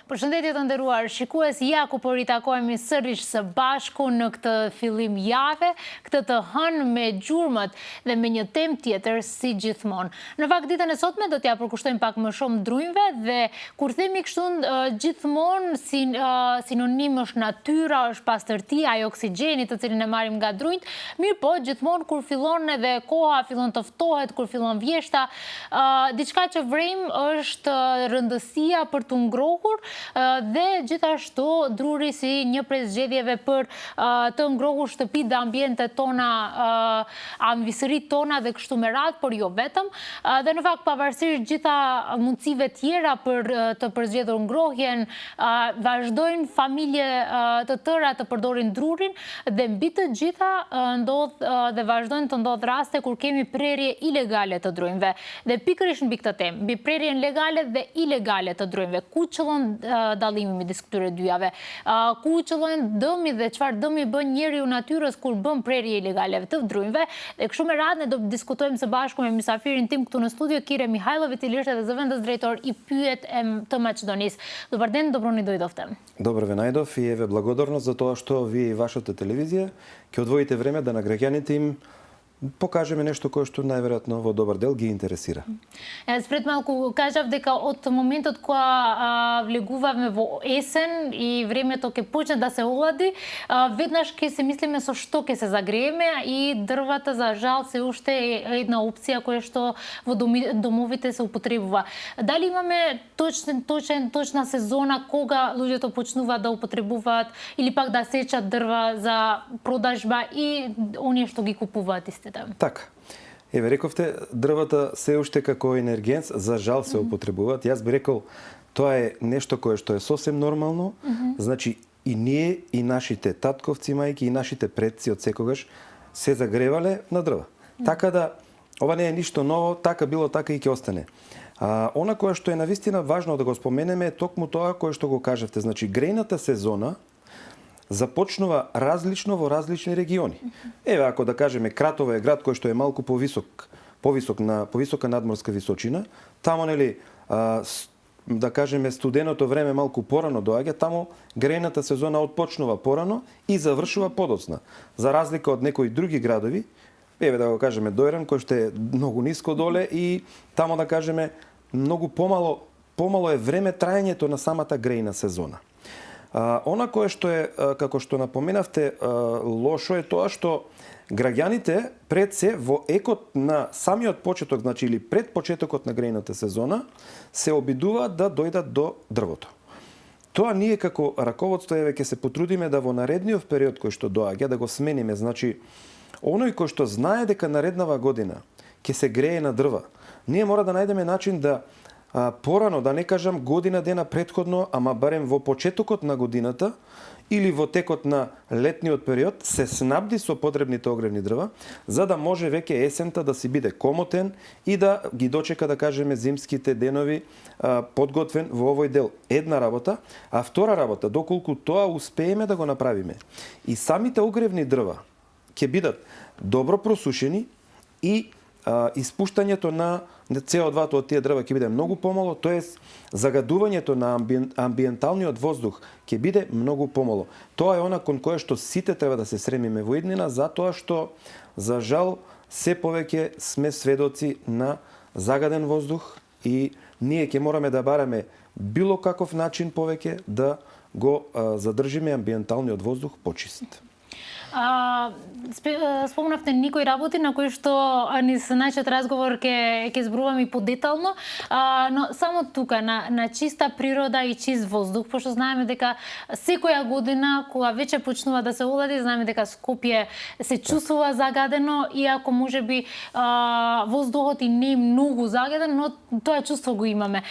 Përshëndetje të nderuar shikues, ja ku po ritakohemi sërish së bashku në këtë fillim jave, këtë të hënë me gjurmët dhe me një temë tjetër si gjithmonë. Në fakt ditën e sotme do t'ja përkushtojmë pak më shumë drujmëve dhe kur themi kështu gjithmonë sinonim është natyra, është pastërtia, ai oksigjeni të cilin e marrim nga drujt, mirë po gjithmonë kur fillon edhe koha fillon të ftohet, kur fillon vjeshta, diçka që vrem është rëndësia për të ngrohur dhe gjithashtu druri si një prej zgjedhjeve për të ngrohur shtëpitë dhe ambientet tona, ambisëritë tona dhe kështu me radhë, por jo vetëm. Dhe në fakt pavarësisht gjitha mundësive tjera për të përzgjedhur ngrohjen, vazhdojnë familje të tëra të përdorin drurin dhe mbi të gjitha ndodh dhe vazhdojnë të ndodh raste kur kemi prerje ilegale të drujmëve. Dhe pikërisht mbi këtë temë, mbi prerjen legale dhe ilegale të drujmëve, ku qëllon dallimi midis këtyre dyjave? Ku qëllon dëmi dhe çfarë dëmi bën njeriu natyrës kur bën prerje ilegale të drujmëve? Dhe kështu me radhë ne do të diskutojmë së bashku me mysafirin tim këtu në studio, Kire Mihajlov, i cili është edhe zëvendës drejtor i pyet të Мaqedonisë. Добар ден, добро ни дојдовте. Добро ве најдов и еве благодарност за тоа што вие и вашата телевизија ќе одвоите време да на граѓаните им покажеме нешто кое што најверојатно во добар дел ги интересира. Спред малку кажав дека од моментот кога влегуваме во есен и времето ќе почне да се олади, веднаш ќе се мислиме со што ќе се загрееме и дрвата за жал се уште е една опција која што во домовите се употребува. Дали имаме точна сезона кога луѓето почнуваат да употребуваат или пак да сечат дрва за продажба и оние што ги купуваат истите? Така. Еве рековте, дрвата се уште како енергенс за жал се употребуваат. Јас би рекол тоа е нешто кое што е сосем нормално. Значи и ние и нашите татковци, мајки и нашите предци од секогаш се загревале на дрва. Така да ова не е ништо ново, така било, така и ќе остане. Она кое што е навистина важно да го споменеме е токму тоа кое што го кажавте. Значи грејната сезона започнува различно во различни региони. Еве ако да кажеме Кратово е град кој што е малку повисока надморска височина, тамо нели да кажеме студеното време малку порано доаѓа, тамо грејната сезона отпочнува порано и завршува подоцна. За разлика од некои други градови, еве да го кажеме Дојран кој што е многу ниско доле и тамо да кажеме многу помало е време траењето на самата грејна сезона. Она кое што е, како што напоменавте, лошо е тоа што граѓаните пред се во екот на самиот почеток, значи или пред почетокот на грејната сезона, се обидуваат да дојдат до дрвото. Тоа ние како раководство еве ќе се потрудиме да во наредниот период кој што доаѓа да го смениме, значи оној кој што знае дека нареднава година ќе се грее на дрва, ние мора да најдеме начин да порано, да не кажам година дена претходно, ама барем во почетокот на годината или во текот на летниот период се снабди со потребните огревни дрва, за да може веќе есента да си биде комотен и да ги дочека, да кажеме, зимските денови подготвен во овој дел. Една работа, а втора работа, доколку тоа успееме да го направиме. И самите огревни дрва ќе бидат добро просушени и испуштањето на CO2 од тие дрва ќе биде многу помало, тоест загадувањето на амбиенталниот воздух ќе биде многу помало. Тоа е она кон кое што сите треба да се стремиме во иднина, затоа што за жал се повеќе сме сведоци на загаден воздух и ние ќе мораме да бараме било каков начин повеќе да го задржиме амбиенталниот воздух почист. Спомнавте некои работи на кои што низ нашиот разговор ќе зборуваме и подетално, но само тука на чиста природа и чист воздух, пошто знаеме дека секоја година кога веќе почнува да се олади, знаеме дека Скопје се чувствува загадено, иако можеби воздухот и не е многу загаден, но тоа чувство го имаме.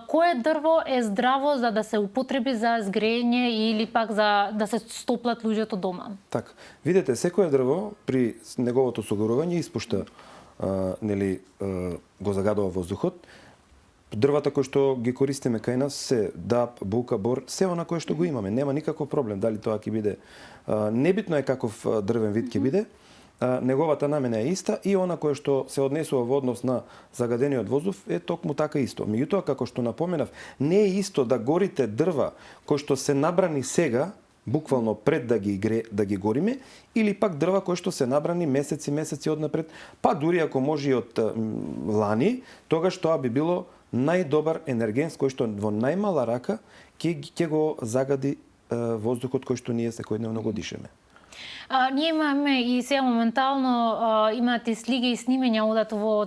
Кое дрво е здраво за да се употреби за згрејење или пак за да се стоплат луѓето дома? Така. Видете, секое дрво при неговото согорување испушта го загадува воздухот. Дрвата кои што ги користиме кај нас се даб, бука, бор, се она кое што го имаме, нема никаков проблем дали тоа ќе биде. Небитно е каков дрвен вид ќе биде. неговата намена е иста и она кое што се однесува во однос на загадениот воздух е токму така исто. Меѓутоа, како што напоменав, не е исто да горите дрва кои што се набрани сега, буквално пред да ги гориме, или пак дрва кои што се набрани месеци однапред, па дури ако може и од лани, тогаш тоа би било најдобар енерген кој што во најмала рака ќе го загади воздухот кој што ние секојдневно го дишеме. Ние имаме и сега моментално имаат и слиги и снимења одат во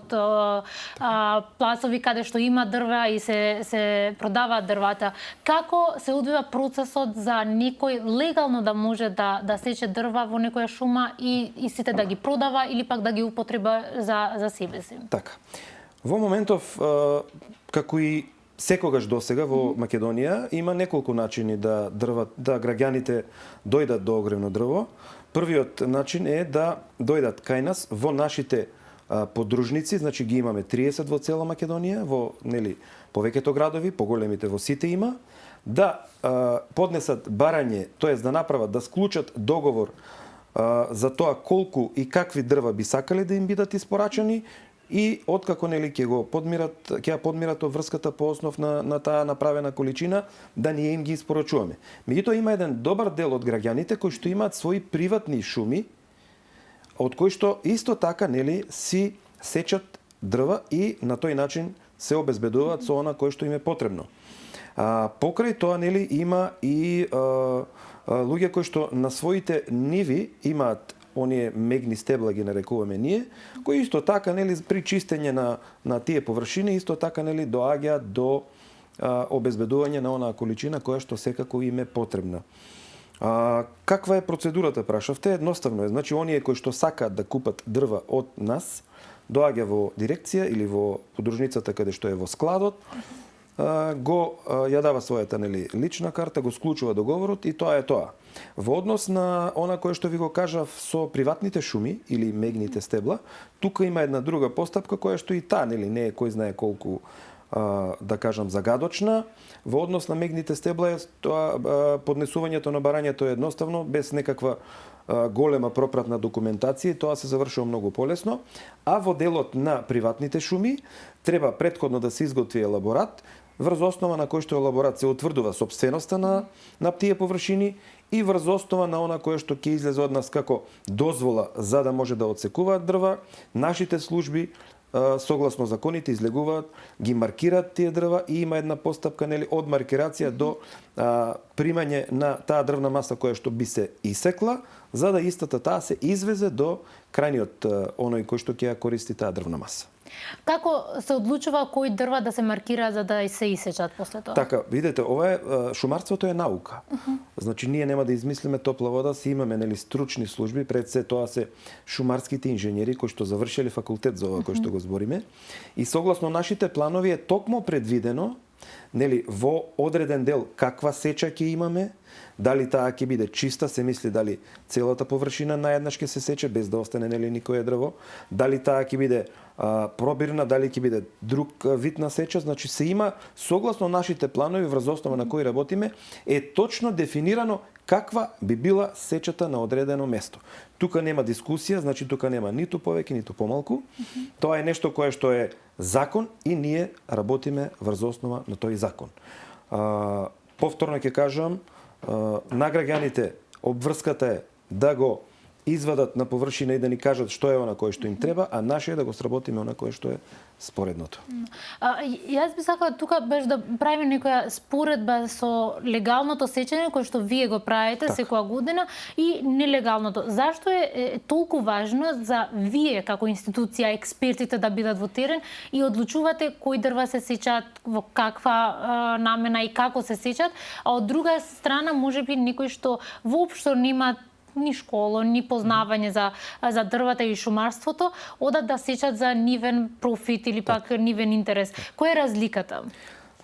пласови каде што има дрва и се продаваат дрвата. Како се одвива процесот за некој легално да може да сече дрва во некоја шума и сите да ги продава или пак да ги употреба за себе си? Така. Во моментов, како и секогаш досега во Македонија, има неколку начини да граѓаните дојдат до огревно дрво. Првиот начин е да дојдат кај нас во нашите подружници, значи ги имаме 30 во цела Македонија, во повеќето градови, поголемите во сите има, да поднесат барање, тоест да направат, да склучат договор за тоа колку и какви дрва би сакале да им бидат испорачани, и откако ќе ја подмират врската по основ на таа направена количина, да ние им ги испорачуваме. Меѓутоа има еден добар дел од граѓаните кои што имаат своји приватни шуми, од кои што исто така си сечат дрва и на тој начин се обезбедуваат со она кое што им е потребно. Покрај тоа има и луѓе кои што на своите ниви имаат оние мегни стебла ги нарекуваме ние, кои исто така при чистење на тие површини исто така доаѓаат до обезбедување на онаа количина која што секако им е потребна. Каква е процедурата, прашавте? Едноставно е. Значи, оние кои што сакаат да купат дрва од нас, доаѓа во дирекција или во подружницата каде што е во складот, ја дава својата лична карта, го склучува договорот и тоа е тоа. Во однос на она кое што ви го кажав со приватните шуми или мегните стебла, тука има една друга постапка која што и таа не е кој знае колку да кажам загадочна. Во однос на мегните стебла тоа поднесувањето на барањето е едноставно, без некаква голема пропратна документација, тоа се завршува многу полесно, а во делот на приватните шуми треба претходно да се изготви елаборат, врз основа на кој што елаборат се утврдува сопственоста на тие површини и врз основа на она кое што ќе излезе од нас како дозвола за да може да отсекуваат дрва, нашите служби согласно законите излегуваат, ги маркираат тие дрва и има една постапка од маркирација до примање на таа дрвна маса која што би се исекла, за да истата таа се извезе до крајниот оној кој што ќе ја користи таа дрвна маса. Како се одлучува кои дрва да се маркира за да се исечат после тоа? Така, видете, ова е шумарството е наука. Значи ние нема да измислиме топла вода, си имаме стручни служби, пред се тоа се шумарските инженери кои што завршиле факултет за ова кој што го збориме. И согласно нашите планови е токмо предвидено во одреден дел каква сеча ќе имаме, дали таа ќе биде чиста, се мисли дали целата површина наеднаш ќе се сече без да остане никое дрво, дали таа ќе биде пробирна, дали ќе биде друг вид на сеча, значи се има согласно нашите планови врз основа на кои работиме е точно дефинирано каква би била сечата на одредено место. Тука нема дискусија, значи тука нема ниту повеќе, ниту помалку. Тоа е нешто кое што е закон и ние работиме врз основа на тој закон. Повторно ќе кажам, на граѓаните обврската е да го извадат на површина и да ни кажат што е она кое што им треба, а наше е да го сработиме она кое што е споредното. Јас би сакала тука беш да правиме некоја споредба со легалното сечење кое што вие го правите секоја година и нелегалното. Зашто е толку важно за вие како институција, експертите да бидат во терен и одлучувате кои дрва се сечат, во каква намена и како се сечат, а од друга страна можеби некои што воопшто немаат ни школа, ни познавање за дрвата и шумарството, одат да сечат за нивен профит или пак нивен интерес. Која е разликата?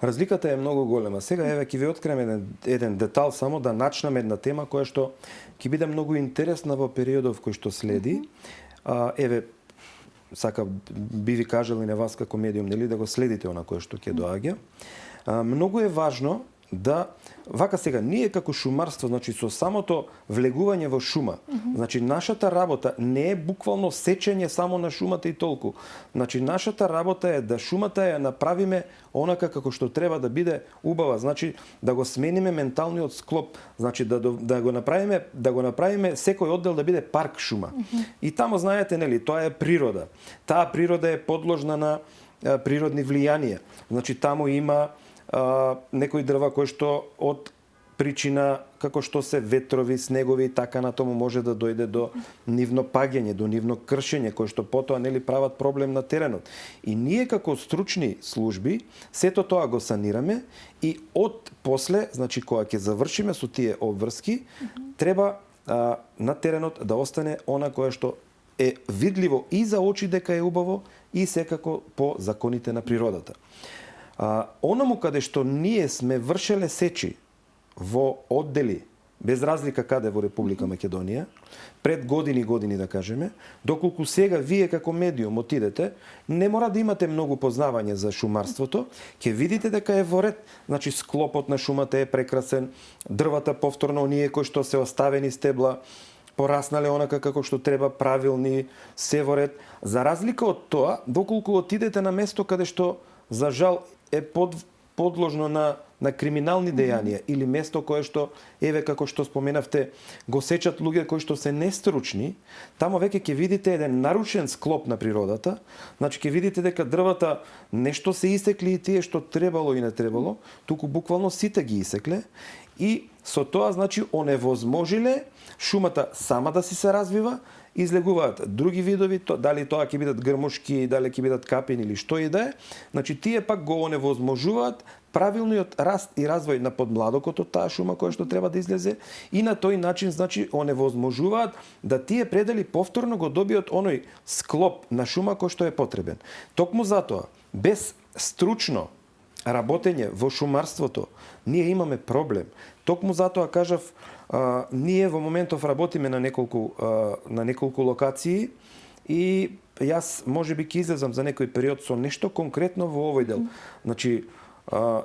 Разликата е многу голема. Сега еве ќе ви открием еден детал само да начнам една тема која што ќе биде многу интересна во периодов кој што следи. Еве би ви кажал и на вас како медиум, да го следите она кое што ќе доаѓа. Многу е важно да вака сега ние како шумарство, значи со самото влегување во шума, значи нашата работа не е буквално сечење само на шумата и толку. Значи нашата работа е да шумата ја направиме онака како што треба да биде убава, значи да го смениме менталниот склоп, значи да го направиме секој оддел да биде парк шума. И тамо знаете нели, тоа е природа. Таа природа е подложна на природни влијанија. Значи таму има некои дрва кои што од причина како што се ветрови, снегови и така натаму може да дојде до нивно паѓање, до нивно кршење кои што потоа нели прават проблем на теренот. И ние како стручни служби сето тоа го санираме и од после, значи кога ќе завршиме со тие обврски, треба на теренот да остане она кое што е видливо и за очи дека е убаво и секако по законите на природата. Онаму каде што ние сме вршеле сечи во оддели, без разлика каде во Република Македонија, пред години да кажеме, доколку сега вие како медиум отидете, не мора да имате многу познавање за шумарството, ќе видите дека е во ред. Значи склопот на шумата е прекрасен, дрвата повторно оние кои што се оставени стебла, пораснале онака како што треба, правилни, се во ред. За разлика од тоа, доколку отидете на место каде што за жал е подложно на криминални дејанија или место кое што, еве како што споменавте, го сечат луѓе кои што се нестручни, тамо веќе ќе видите еден нарушен склоп на природата, значи ќе видите дека дрвата нешто се исекли и тие што требало и не требало, туку буквално сите ги исекле и со тоа значи оневозможиле шумата сама да си се развива, излегуваат други видови, дали тоа ќе бидат грмушки, дали ќе бидат капини или што и да е, значи тие пак го оневозможуваат правилниот раст и развој на подмладокот од таа шума која што треба да излезе и на тој начин значи оневозможуваат да тие предели повторно го добиат оној склоп на шума кој што е потребен. Токму затоа, без стручно работење во шумарството, ние имаме проблем. Токму затоа кажав, ние во моментов работиме на неколку локации и јас можеби ќе излезам за некој период со нешто конкретно во овој дел. Значи,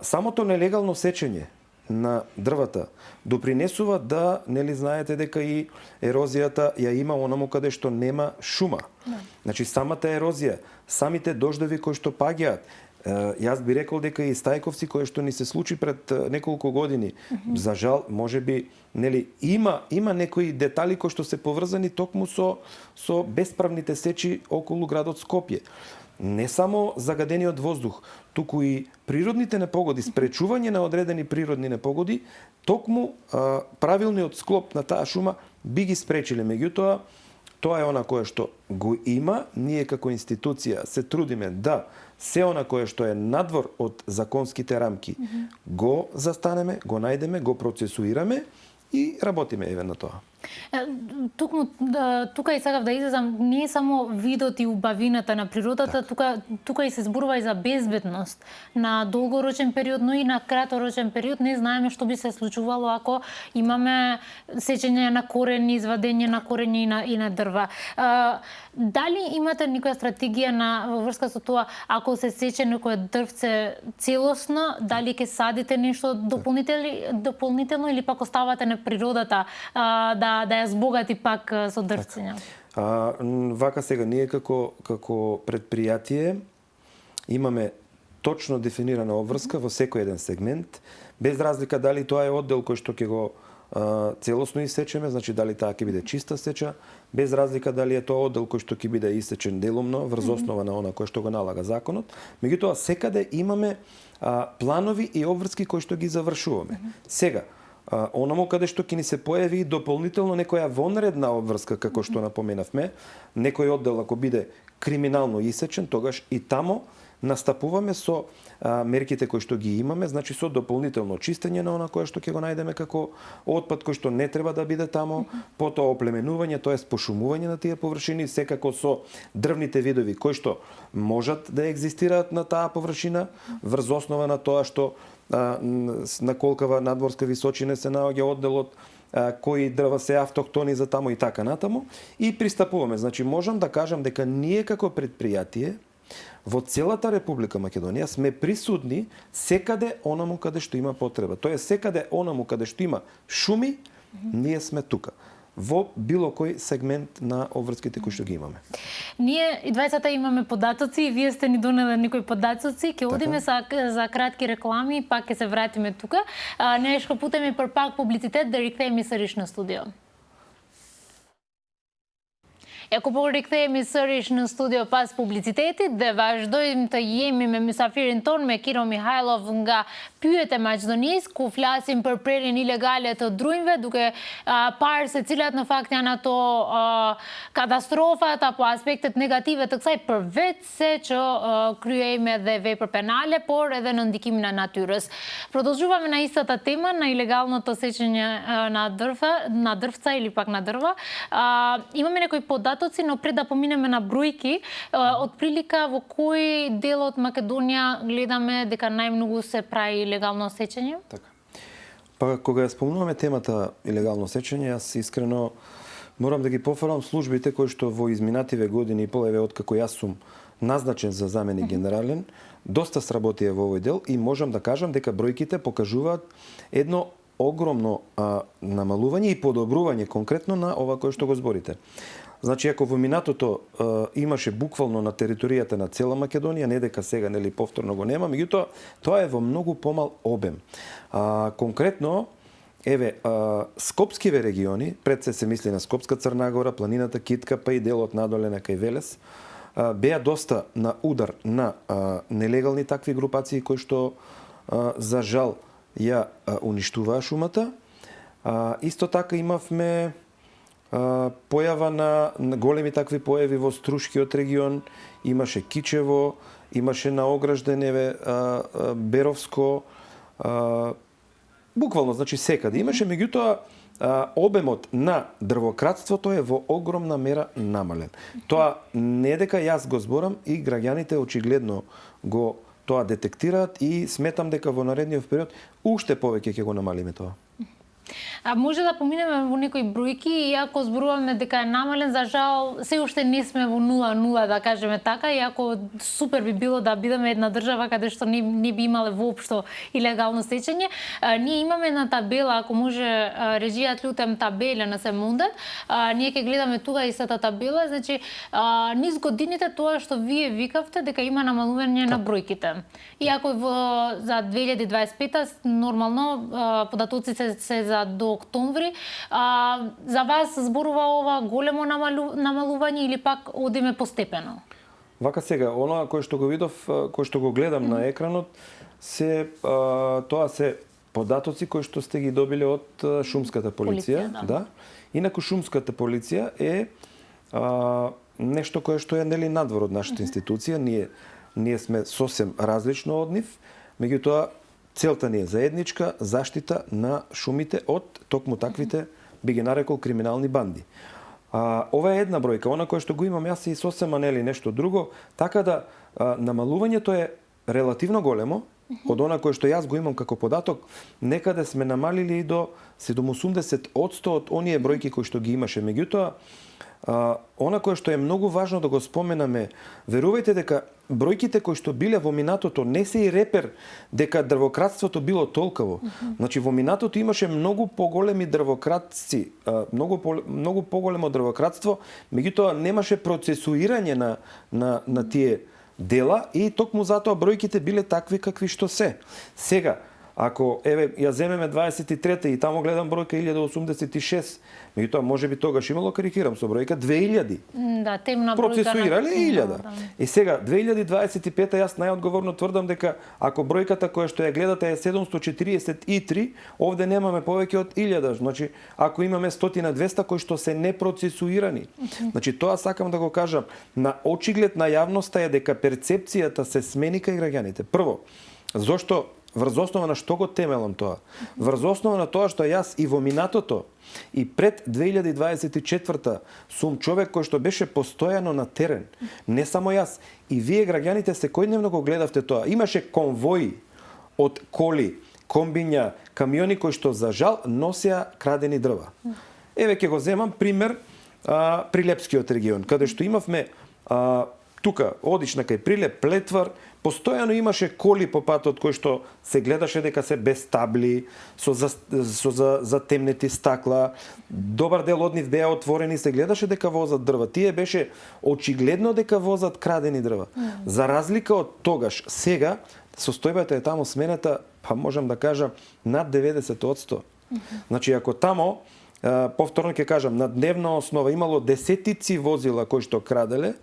самото нелегално сечење на дрвата допринесува да, нели знаете дека и ерозијата ја има онаму каде што нема шума. Значи, самата ерозија, самите дождови кои што паѓаат, јас би рекол дека и стајковци кои што ни се случи пред неколку години, за жал, можеби, нели има некои детали кои што се поврзани токму со бесправните сечи околу градот Скопје. Не само загадениот воздух, туку и природните непогоди, спречување на одредени природни непогоди, токму правилниот склоп на таа шума би ги спречиле. Меѓутоа, тоа е она кое што го има, ние како институција се трудиме да се она кое што е надвор од законските рамки го застанеме, го најдеме, го процесуираме и работиме еве на тоа. Тука и сакав да излезам, не е само видот и убавината на природата, тука и се зборува и за безбедност на долгорочен период, но и на краторочен период. Не знаеме што би се случувало ако имаме сечење на корени, извадење на корени и на дрва. Дали имате некоја стратегија во врска со тоа, ако се сече некое дрвце целосно, дали ќе садите нешто дополнително или пак оставате на природата да ја збогати пак со дрвцења? Вака сега, ние како предпријатие имаме точно дефинирана обврска во секој еден сегмент, без разлика дали тоа е оддел кој што ќе го целосно исечеме, значи дали таа ќе биде чиста сеча, без разлика дали е тоа оддел кој што ќе биде исечен делумно врз основа на она кој што го налага законот. Меѓутоа секаде имаме планови и обврски кои што ги завршуваме. Сега, онаму каде што ќе ни се појави дополнително некоја вонредна обврска, како што напоменавме, некој оддел ако биде криминално исечен, тогаш и тамо настапуваме со мерките кои што ги имаме, значи со дополнително чистење на она кое што ќе го најдеме како отпад кој што не треба да биде тамо, потоа оплеменување, тоест пошумување на тие површини, секако со дрвните видови кои што можат да екзистираат на таа површина, врз основа на тоа што на колкава надворска височина се наоѓа одделот, кои дрва се автохтони за таму и така натаму, и пристапуваме. Значи можам да кажам дека ние како предпријатие во целата Република Македонија сме присутни секаде онаму каде што има потреба. Тоа е секаде онаму каде што има шуми, ние сме тука во било кој сегмент на обврските кои што ги имаме. Ние и двајцата имаме податоци и вие сте ни донеле некои податоци. Ќе одиме за кратки реклами, пак ќе се вратиме тука. Нешко путеме пак публицитет да рикнеме съриш на студио. Ако порикнеме съриш на студио пас публицитети, да важдојм та јеми ме мисафирин тон ме Киро Михајлов nga pyete Maqedonisë, ku flasim për prerjen ilegale të drujmëve, duke parë se cilat në fakt janë ato katastrofat apo aspektet negative të kësaj, përveç se që kryejme dhe vepër penale, por edhe në ndikimin e natyrës. Продолжуваме на истата тема, на илегалното сечење на дрвца или пак на дрва. Имаме некои податоци, но пред да поминеме на бројки, отприлика во кој дел од Македонија гледаме дека најмногу се прави илегално сечење? Така. Па кога ја спомнуваме темата илегално сечење, јас искрено морам да ги пофалам службите кои што во изминативе години и пол, еве откако јас сум назначен за заменик генерален, доста сработија во овој дел и можам да кажам дека бројките покажуваат едно огромно намалување и подобрување конкретно на ова кое што го зборите. Значи, ако во минатото имаше буквално на територијата на цела Македонија, не дека сега нели повторно го нема, меѓутоа тоа е во многу помал обем. Конкретно, еве, скопскиве региони, пред се мисли на Скопска Црна Гора, планината Китка, па и делот надоле на кај Велес, беа доста на удар на нелегални такви групации кои што за жал ја уништуваа шумата. Исто така имавме појава на големи такви појави во Струшкиот регион, имаше Кичево, имаше на Огражден, еве, Беровско, буквално, значи секаде имаше, меѓутоа обемот на дрвократството е во огромна мера намален. Тоа не дека јас го зборам, и граѓаните очигледно го тоа детектираат и сметам дека во наредниот период уште повеќе ќе го намалиме тоа. Може да поминеме во некои бројки, иако зборуваме дека е намален, за жал се уште не сме во 0-0, да кажеме така, иако супер би било да бидеме една држава каде што не би имале воопшто илегално сечење. Ние имаме една табела, ако може режијат лутем табела на Семундат, ние ќе гледаме тука и сата табела, значи низ годините тоа што вие викавте дека има намалување на бројките. Иако за 2025 нормално податоците се за до октомври. За вас зборува ова големо намалување или пак одиме постепено? Вака сега, оноа кој што го видов, кој што го гледам на екранот, тоа се податоци кои што сте ги добиле од шумската полиција. Да. Инаку шумската полиција е нешто кое што е нели надвор од нашата институција. Ние сме сосем различно од нив, меѓутоа целта ни е заедничка заштита на шумите од токму таквите, би ги нарекол, криминални банди. Ова е една бројка, она која што го имам јас и сосема нели нешто друго, така да намалувањето е релативно големо од она кое што јас го имам како податок. Некаде сме намалили и до 70% од оние бројки кои што ги имаше. Меѓутоа, она кое што е многу важно да го споменаме, верувајте дека бројките кои што биле во минатото не се и репер дека дрвократството било толкаво. Значи во минатото имаше многу поголеми дрвократци, многу поголемо дрвократство, меѓутоа немаше процесуирање на тие дела и токму затоа бројките биле такви какви што се. Сега, ако еве ја земеме 23-та и таму гледам бројка 1086, меѓутоа можеби тогаш имало, карикирам со бројка 2000. Да, темна бројка. Процесуирале 1000. И сега 2025-та јас најодговорно тврдам дека ако бројката која што ја гледате е 743, овде немаме повеќе од 1000. Значи, ако имаме 100-200 кои што се непроцесуирани. Значи, тоа сакам да го кажам, на очиглед на јавноста е дека перцепцијата се смени кај граѓаните. Прво, зошто врз основа на што го темелам тоа? Врз основа на тоа што јас и во минатото и пред 2024 сум човек кој што беше постојано на терен. Не само јас, и вие граѓаните секојдневно го гледавте тоа. Имаше конвои од коли, комбиња, камиони кои што за жал носеа крадени дрва. Еве ќе го земам пример Прилепскиот регион, каде што имавме тука одиш на кај Прилеп, Плетвар, постојано имаше коли по патот кои што се гледаше дека се без табли, со затемнети стакла, добар дел од нив беа отворени, се гледаше дека возат дрва. Тие беше очигледно дека возат крадени дрва. За разлика од тогаш, сега состојбата е таму смената, па можам да кажам, над 90%. Значи, ако тамо, повторно ќе кажам, на дневна основа имало десетици возила кои што краделе,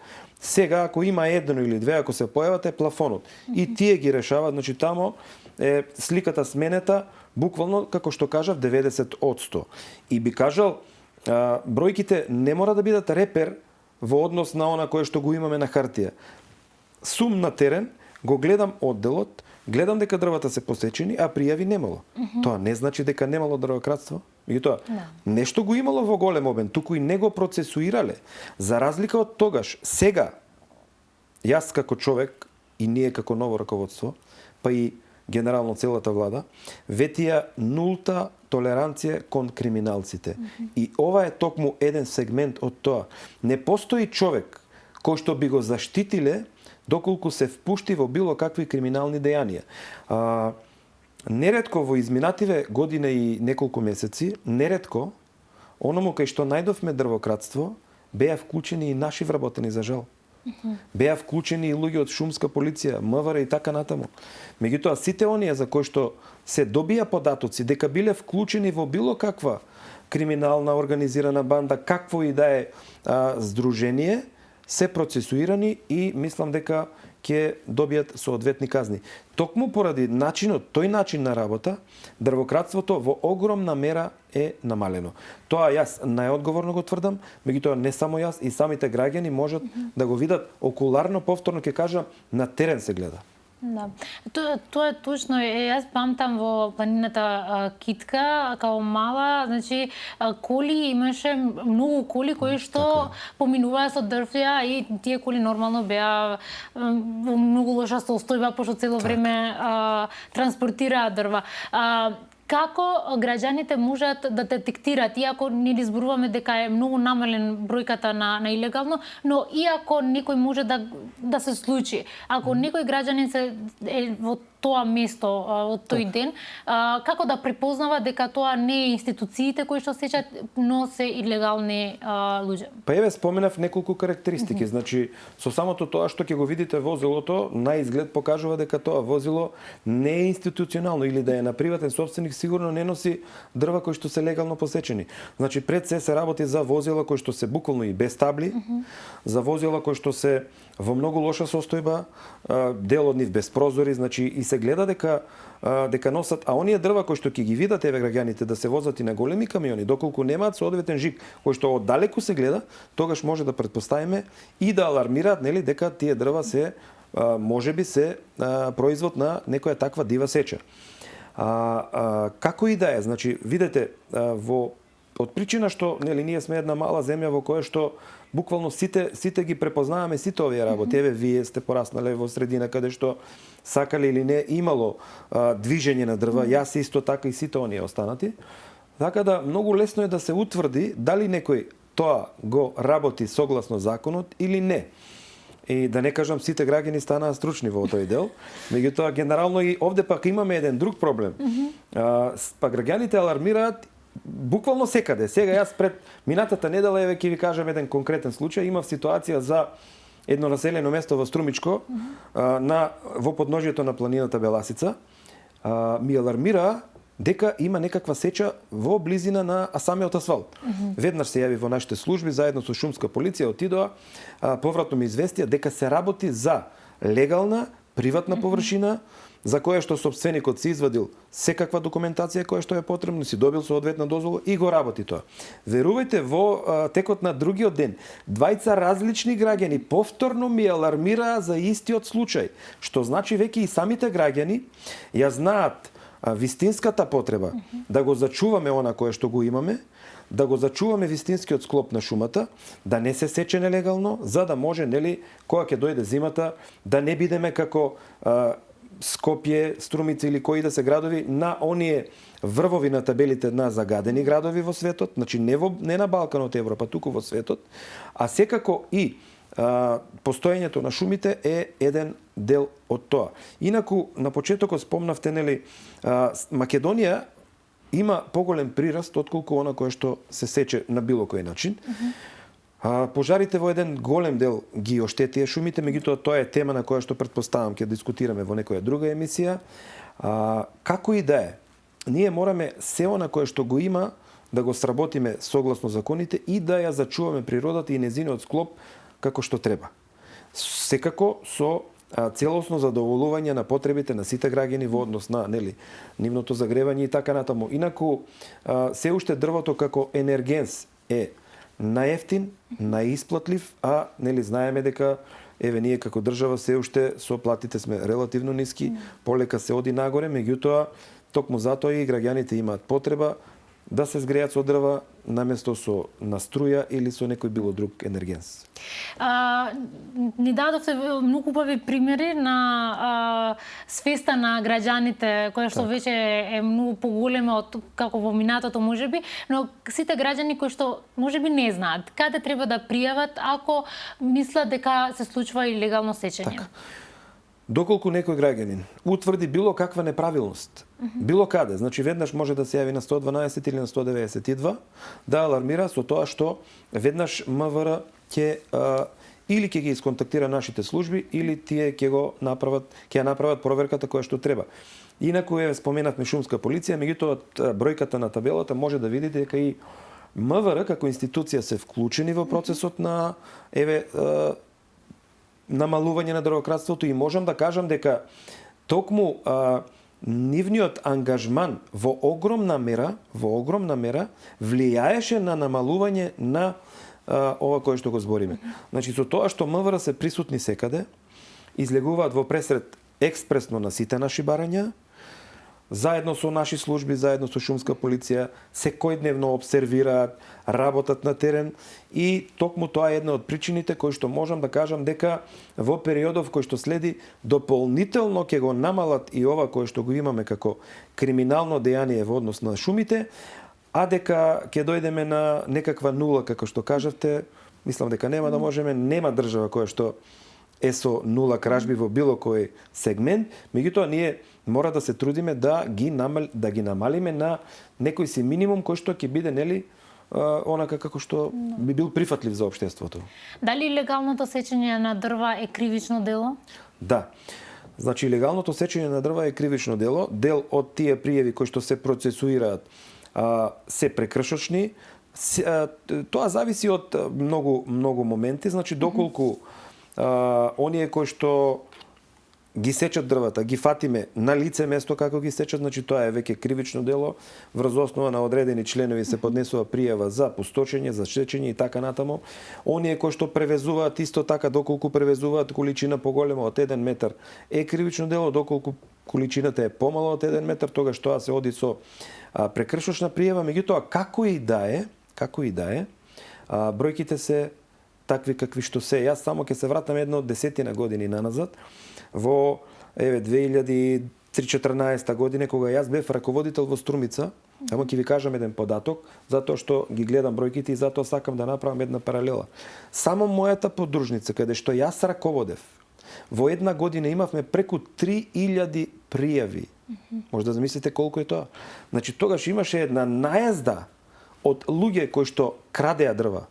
сега ако има едно или две, ако се појават, е плафонот. И тие ги решават, значи тамо е сликата сменета, буквално, како што кажав, 90%. И би кажал, бројките не мора да бидат репер во однос на она кое што го имаме на хартија. Сум на терен, го гледам одделот, гледам дека дрвата се посечени, а пријави немало. Тоа не значи дека немало дрвократство. Меѓутоа, нешто го имало во голем обем, туку и не го процесуирале. За разлика од тогаш, сега, јас како човек и ние како ново раководство, па и генерално целата влада, ветија нулта толеранција кон криминалците. И ова е токму еден сегмент од тоа. Не постои човек кој што би го заштитиле доколку се впушти во било какви криминални дејанија. Неретко во изминативе година и неколку месеци, неретко, оному кај што најдовме дрвократство, беа вклучени и наши вработени за жал. Беа вклучени и луѓе од шумска полиција, МВР и така натаму. Меѓутоа, сите оние за кои што се добија податоци дека биле вклучени во било каква криминална организирана банда, какво и да е здружение, се процесуирани и мислам дека ќе добијат соодветни казни. Токму поради начинот, тој начин на работа, дрвократството во огромна мера е намалено. Тоа јас најодговорно го тврдам, меѓутоа не само јас, и самите граѓани можат да го видат окуларно, повторно ќе кажам, на терен се гледа. Да. Тоа е точно. Јас памтам во планината Китка, као мала, значи коли имаше многу коли кои што поминуваа со дрвја и тие коли нормално беа во многу лоша состојба, пошто цело време транспортираа дрва. Како граѓаните можат да детектираат, иако ние зборуваме дека е многу намален бројката на илегално, но иако некој може да се случи, ако некој граѓанин се е во тоа место од тој ден, како да препознава дека тоа не е институциите кои што сечат, но се илегални луѓе? Па еве споменав неколку карактеристики. Значи, со самото тоа што ќе го видите возилото, на изглед покажува дека тоа возило не е институционално или да е на приватен собственик, сигурно не носи дрва кои што се легално посечени. Значи, пред се работи за возила кои што се буквално и без табли, за возила кои што се во многу лоша состојба, дел од нив без прозори, значи и се гледа дека носат, а оние дрва кои што ќе ги видат еве граѓаните да се возат и на големи камиони, доколку немаат соодветен жиг кој што оддалеку се гледа, тогаш може да претпоставиме и да алармираат, нели, дека тие дрва се можеби се производ на некоја таква дива сеча. Како и да е, значи видете, од причина што нели ние сме една мала земја во која што буквално сите ги препознаваме сите овие работи. Еве вие сте пораснале во средина каде што сакале или не имало движење на дрва, јас исто така и сите оние останати. Така да многу лесно е да се утврди дали некој тоа го работи согласно законот или не. И да не кажам сите граѓани станаа стручни во тој дел, меѓутоа генерално и овде пак имаме еден друг проблем. Па граѓаните алармираат буквално секаде. Сега јас пред минатата недела еве ќе ви кажам еден конкретен случај. Имав ситуација за едно населено место во Струмичко, во подножјето на планината Беласица. Ми алармира дека има некаква сеча во близина на самиот асфалт. Веднаш се јави во нашите служби, заедно со шумска полиција, отидоа, повратно ми известија дека се работи за легална, приватна површина, за која што сопственикот си извадил секаква документација која што е потребна, си добил соодветна дозвола и го работи тоа. Верувајте, во текот на другиот ден, двајца различни граѓани повторно ми алармираа за истиот случај, што значи веќе и самите граѓани ја знаат вистинската потреба да го зачуваме она кое што го имаме, да го зачуваме вистинскиот склоп на шумата, да не се сече нелегално, за да може, нели, кога ќе дојде зимата, да не бидеме како Скопје, Струмица или кои да се градови на оние врвови на табелите на загадени градови во светот, значи не на Балканот, Европа, туку во светот, а секако и постоењето на шумите е еден дел од тоа. Инаку, на почетокот спомнавте, нели, Македонија има поголем прираст отколку она кое што се сече на било кој начин. Пожарите во еден голем дел ги оштетија шумите, меѓутоа тоа е тема на која што претпоставам ќе дискутираме во некоја друга емисија. Како и да е, ние мораме се она кое што го има да го сработиме согласно законите и да ја зачуваме природата и незиниот склоп како што треба. Секако со целосно задоволување на потребите на сите граѓани во однос на, нели, нивното загревање и така натаму. Инаку, се уште дрвото како енергенс е најефтин, најисплатлив, а, нели, знаеме дека еве ние како држава се уште со платите сме релативно ниски, полека се оди нагоре, меѓутоа токму затоа и граѓаните имаат потреба да се згрејат со дрва наместо со на струја или со некој било друг енергенс. Ни дадовте многу убави примери на свеста на граѓаните, која што веќе е многу поголема од како во минатото можеби, но сите граѓани кои што можеби не знаат каде треба да пријават ако мислат дека се случува илегално сечење. Така. Доколку некој граѓанин утврди било каква неправилност, било каде, значи веднаш може да се јави на 112 или на 192, да алармира со тоа што веднаш МВР ќе или ќе ги исконтактира нашите служби или тие ќе ја направат проверката која што треба. Инаку споменавме шумска полиција, меѓутоа од бројката на табелата може да видите дека и МВР како институција се вклучени во процесот на намалување на дрвократството и можам да кажам дека токму нивниот ангажман во огромна мера влијаеше на намалување на ова кое што го збориме. Значи со тоа што МВР се присутни секаде, излегуваат во пресред експресно на сите наши барања, заедно со наши служби, заедно со шумска полиција, секојдневно обсервираат, работат на терен и токму тоа е една од причините кои што можам да кажам дека во периодов кој што следи дополнително ќе го намалат и ова кое што го имаме како криминално дејание во однос на шумите, а дека ќе дојдеме на некаква нула, како што кажавте, мислам дека нема да можеме, нема држава која што е со нула кражби во било кој сегмент, меѓутоа ние мора да се трудиме да ги намалиме на некој си минимум кој што ќе биде, нели, онака како што би бил прифатлив за општеството. Дали легалното сечење на дрва е кривично дело? Да. Значи легалното сечење на дрва е кривично дело. Дел од тие пријави кои што се процесуираат се прекршочни. Тоа зависи од многу моменти, значи доколку оние кои што ги сечат дрвата, ги фатиме на лице место како ги сечат, значи тоа е веќе кривично дело. Врз основа на одредени членови се поднесува пријава за пустошење, за сечење и така натаму. Оние кои што превезуваат исто така, доколку превезуваат количина поголема од 1 метар, е кривично дело, доколку количината е помала од 1 метар, тогаш тоа се оди со прекршочна пријава. Меѓутоа, како и да е, бројките се такви какви што се. Јас само ќе се вратам едно од 10 години наназад, во 2013-14 година, кога јас бев раководител во Струмица. Само ќе ви кажам еден податок, затоа што ги гледам бројките и затоа сакам да направам една паралела. Само мојата подружница, каде што јас раководев, во една година имавме преку 3000 пријави. Може да замислите колку е тоа. Значи тогаш имаше една најазда од луѓе кои што крадеа дрва.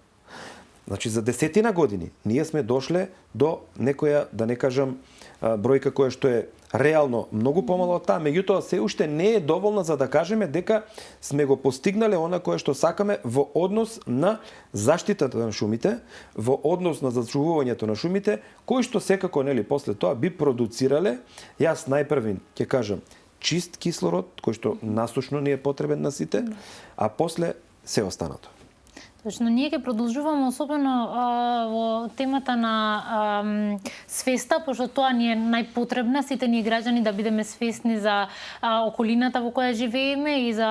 Значи за 10 години ние сме дошле до некоја, да не кажам, бројка која што е реално многу помала од таа, меѓутоа се уште не е доволна за да кажеме дека сме го постигнале она кое што сакаме во однос на заштитата на шумите, во однос на зачувувањето на шумите, кои што секако, нели, после тоа би продуцирале, јас најпрвин ќе кажам, чист кислород, кој што насушно ни е потребен на сите, а после се останато. Точно, ние ќе продолжуваме особено во темата на свеста, пошто тоа ни е најпотребна, сите ние граѓани да бидеме свесни за околината во која живееме и за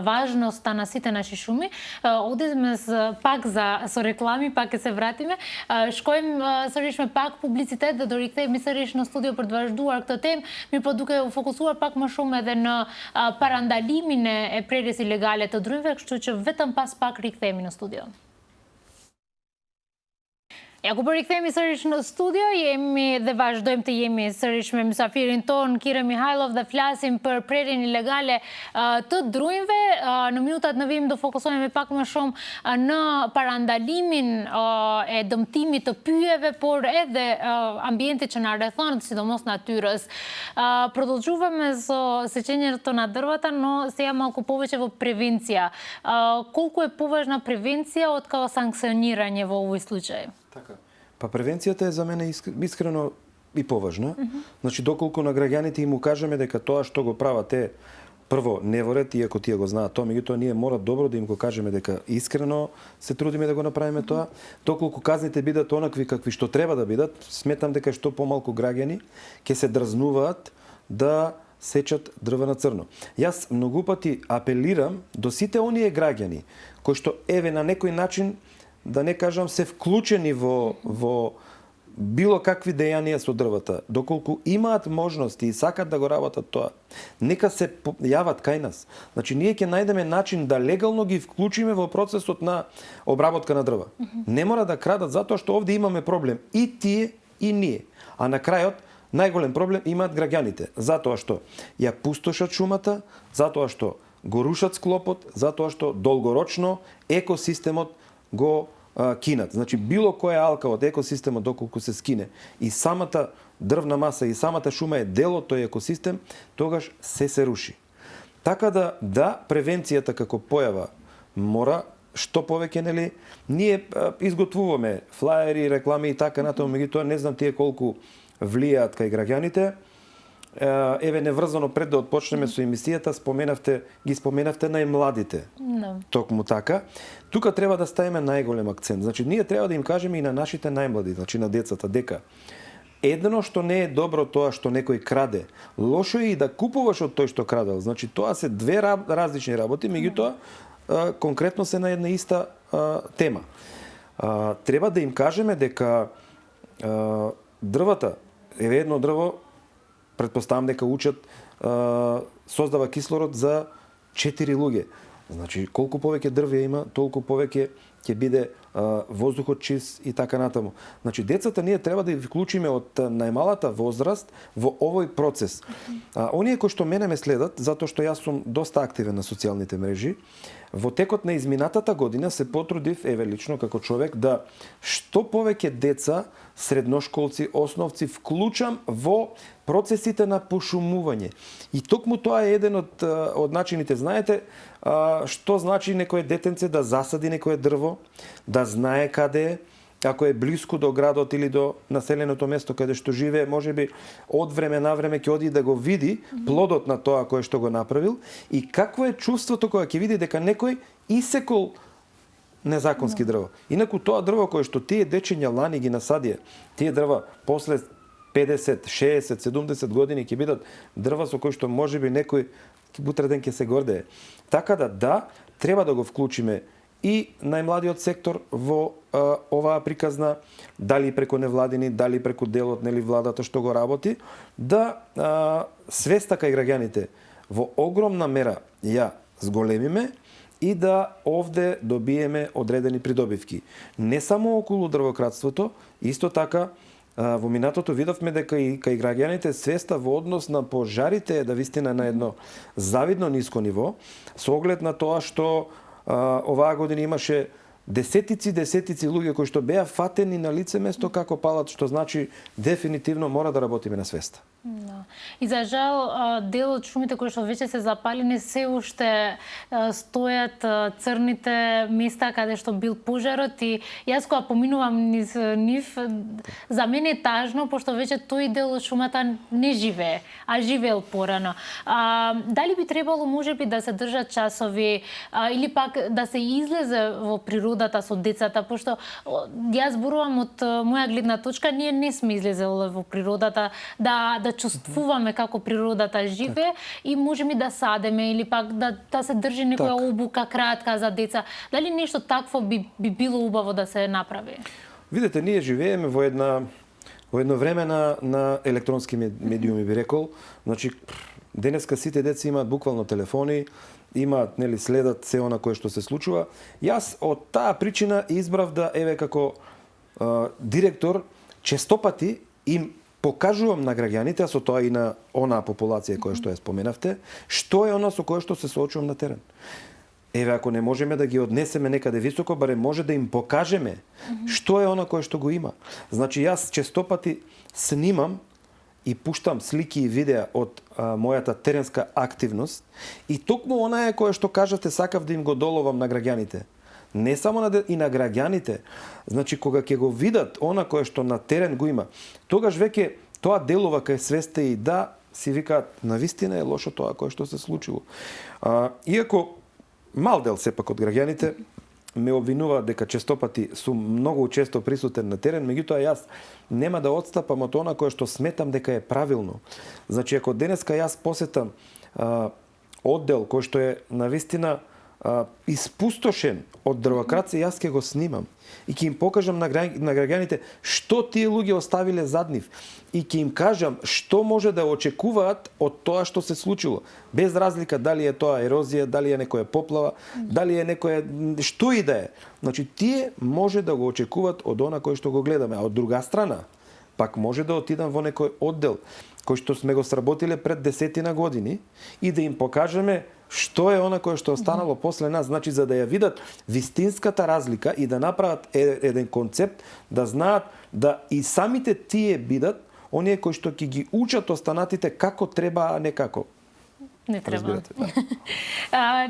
важноста на сите наши шуми. Одиме пак со реклами, пак ќе се вратиме. Шкојм срдишме пак публицитет да дорикте ми срдишно студио пред ваш дуар ктем ми продуке фокусува пак ма шум еден парандалимине е пререси легалето друивек, што ќе ветам пас пак рикте на студио. Ја го порикthemi sërish në studio, jemi dhe vazhdojmë të jemi sërish me mysafirin ton Kire Mihajlov dhe flasim për prerjen ilegale të drujve. Në minutat në vim do fokusohemi pak më shumë në parandalimin e dëmtimit të pyjeve, por edhe ambientit që na rrethon, sidomos natyrës. Продолжуваме со сечењето на дрвата, но сега малку повеќе во превенција. Колку е поважна превенција од као санкционирање во овој случај? Така. Па превенцијата е за мене искрено и поважна. Значи, доколку на граѓаните им кажеме дека тоа што го прават е прво не ворет, иако тие го знаат тоа, меѓутоа ние мора добро да им го кажеме дека искрено се трудиме да го направиме тоа. Доколку казните бидат онакви какви што треба да бидат, сметам дека што помалку граѓани ќе се дрзнуваат да сечат дрва на црно. Јас многу пати апелирам до сите оние граѓани кои што еве на некој начин, да не кажам, се вклучени во било какви дејанија со дрвата, доколку имаат можности и сакат да го работат тоа, нека се јават кај нас. Значи, ние ќе најдеме начин да легално ги вклучиме во процесот на обработка на дрва. Не мора да крадат, затоа што овде имаме проблем и тие и ние. А на крајот, најголем проблем имаат граѓаните, затоа што ја пустошат шумата, затоа што го рушат склопот, затоа што долгорочно екосистемот го кинат. Значи, било која алка од екосистемот, доколку се скине, и самата дрвна маса и самата шума е дел од тој екосистем, тогаш се руши. Така да, превенцијата како појава мора што повеќе, нели, ние изготвуваме флаери, реклами и така натаму, меѓутоа не знам тие колку влијаат кај граѓаните. Еве, неврзано пред да отпочнеме со емисијата, ги споменавте најмладите. No. Токму така. Тука треба да ставиме најголем акцент. Значи, ние треба да им кажеме и на нашите најмлади, значи на децата, дека едно што не е добро тоа што некој краде, лошо е и да купуваш од тој што крадел. Значи, тоа се две различни работи, меѓутоа конкретно се на една иста тема. Треба да им кажеме дека дрвата, еве едно дрво, предпоставам дека учат, создава кислород за 4 луѓе. Значи, колку повеќе дрвја има, толку повеќе ќе биде воздухот чист и така натаму. Значи, децата ние треба да ги вклучиме од најмалата возраст во овој процес. Оние кои што мене ме следат, затоа што јас сум доста активен на социјалните мрежи, во текот на изминатата година се потрудив, еве лично како човек, да што повеќе деца, средношколци, основци вклучам во процесите на пошумување. И токму тоа е еден од начините. Знаете што значи некое детенце да засади некое дрво, да знае каде е, ако е блиску до градот или до населеното место каде што живее, можеби од време на време ќе оди да го види плодот на тоа кое што го направил и какво е чувството кога ќе види дека некој исекол незаконски дрво. Инаку тоа дрво кое што тие дечиња лани ги насадија, тие дрва после 50, 60, 70 години ќе бидат дрва со кои што можеби некој утре ден ќе се гордее. Така да, треба да го вклучиме и најмладиот сектор во оваа приказна, дали преку невладини, дали преку делот, нели, владата што го работи, да свеста кај граѓаните во огромна мера ја зголемиме и да овде добиеме одредени придобивки. Не само околу дрвократството, исто така во минатото видовме дека и кај граѓаните свеста во однос на пожарите е да вистина на едно завидно ниско ниво, со оглед на тоа што оваа година имаше десетици луѓе кои што беа фатени на лице место како палат, што значи дефинитивно мора да работиме на свеста. Да. И за жал, дел од шумите кои што веќе се запалени се уште стојат црните места каде што бил пожарот и јас кога поминувам низ нив, за мене е тажно, пошто веќе тој дел од шумата не живее, а живеел порано. Дали би требало можеби да се држат часови или пак да се излезе во природата со децата, пошто јас зборувам од моја гледна точка, ние не сме излезеле во природата да чувствуваме како природата живее и можеме да садеме или пак да се држи некоја обука кратка за деца. Дали нешто такво би било убаво да се направи? Видете, ние живееме во едно време на електронски медиуми, би рекол. Значи, денеска сите деца имаат буквално телефони, имаат, нели, следат се она кое што се случува. Јас од таа причина избрав да, еве, како директор честопати им покажувам на граѓаните, а со тоа и на онаа популација која што ја споменавте, што е она со кое што се соочувам на терен. Еве, ако не можеме да ги однесеме некаде високо, барем може да им покажеме што е она кое што го има. Значи, јас честопати снимам и пуштам слики и видеа од мојата теренска активност и токму она е кое што кажате сакав да им го доловам на граѓаните. Не само и на граѓаните. Значи, кога ќе го видат она кое што на терен го има, тогаш веќе тоа делува кај свесте и да си викаат, навистина е лошо тоа кое што се случило. Иако мал дел сепак од граѓаните ме обвинуваат дека честопати сум многу често присутен на терен, меѓутоа јас нема да отстапам од она кое што сметам дека е правилно. Значи, ако денеска јас посетам оддел кој што е навистина испустошен од дрвокраци, јас ќе го снимам и ќе им покажам на граѓаните што тие луѓе оставиле зад нив и ќе им кажам што може да очекуваат од тоа што се случило, без разлика дали е тоа ерозија, дали е некоја поплава, дали е некоја што и да е. Значи, тие може да го очекуваат од она кој што го гледаме, а од друга страна пак може да отидам во некој оддел кој што сме го сработиле пред 10 години и да им покажеме што е она кое што останало после нас, значи за да ја видат вистинската разлика и да направат еден концепт, да знаат да и самите тие бидат оние кои што ќе ги учат останатите како треба, а не како. Не треба.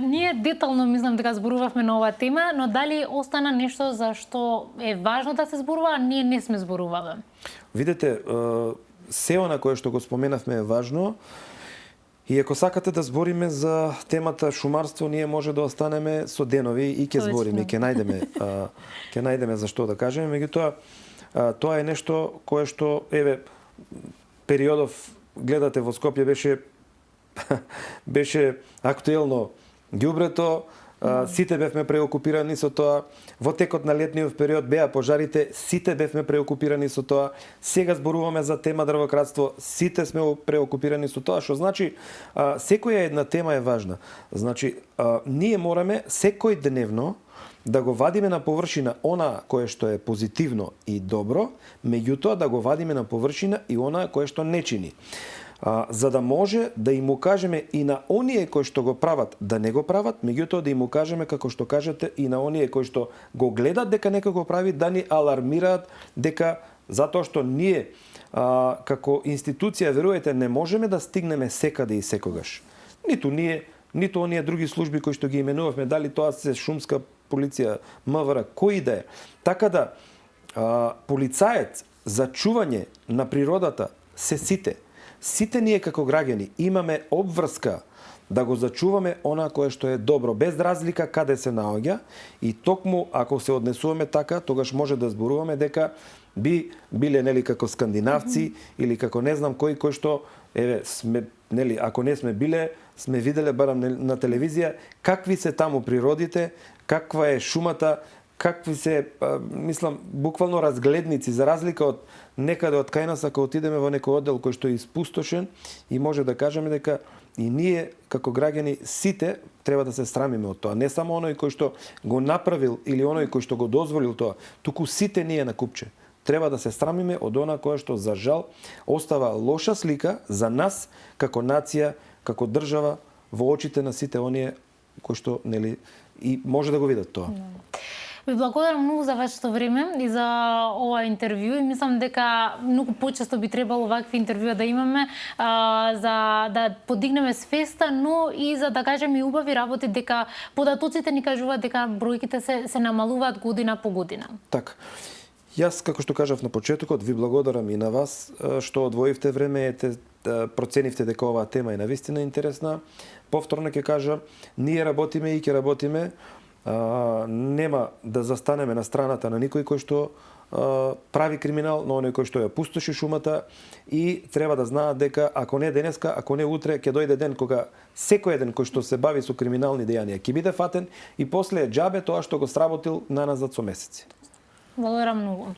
Ние детално мислам дека зборувавме на оваа тема, но дали остана нешто за што е важно да се зборува, а ние не сме зборувале? Видете, се она кое што го споменавме е важно. И ако сакате да збориме за темата шумарство, ние може да останеме со денови и ќе збориме, ќе најдеме за што да кажеме, меѓутоа тоа е нешто кое што еве периодов гледате во Скопје беше актуелно ѓубрето, сите бевме преокупирани со тоа. Во текот на летниот период беа пожарите, сите бевме преокупирани со тоа. Сега зборуваме за тема дрвократство, сите сме преокупирани со тоа, што значи секоја една тема е важна. Значи, ние мораме секој дневно да го вадиме на површина она кое што е позитивно и добро, меѓутоа да го вадиме на површина и она кое што не чини. За да може да им укажеме и на оние кои што го прават да не го прават, меѓутоа да им укажеме, како што кажете, и на оние кои што го гледат дека некој го прави, да ни алармираат дека затоа што ние како институција, верувате, не можеме да стигнеме секаде и секогаш. Ниту ние, ниту оние други служби кои што ги именувавме, дали тоа се шумска полиција, МВР, кој да е. Така да, полицаец за чување на природата се сите. Сите ние како граѓани имаме обврска да го зачуваме она кое што е добро, без разлика каде се наоѓа и токму ако се однесуваме така, тогаш може да зборуваме дека би биле нели како скандинавци или како не знам кои што еве сме нели ако не сме биле, сме виделе барам на телевизија какви се таму природите, каква е шумата, какви се, мислам, буквално разгледници, за разлика од некаде од кај нас, ако отидеме во некој оддел кој што е испустошен и може да кажеме дека и ние, како граѓани, сите треба да се срамиме од тоа. Не само оној кој што го направил или оној кој што го дозволил тоа, туку сите ние на купче. Треба да се срамиме од она кое што, за жал, остава лоша слика за нас, како нација, како држава, во очите на сите оние кои што, нели, и може да го видат тоа. Ви благодарам многу за вашето време и за ова интервју и мислам дека многу почесто би требало вакви интервјуа да имаме за да подигнеме свеста, но и за да кажеме и убави работи дека податоците ни кажуваат дека бројките се намалуваат година по година. Така. Јас, како што кажав на почетокот, ви благодарам и на вас што одвоивте време, проценивте дека оваа тема е навистина интересна. Повторно ќе кажам, ние работиме и ќе работиме. Нема да застанеме на страната на никој кој што прави криминал, но оној кој што ја пустоши шумата и треба да знаат дека ако не денеска, ако не утре, ќе дојде ден кога секој еден кој што се бави со криминални дејанија ќе биде фатен и после е џабе тоа што го сработил наназад со месеци. Благодарам многу.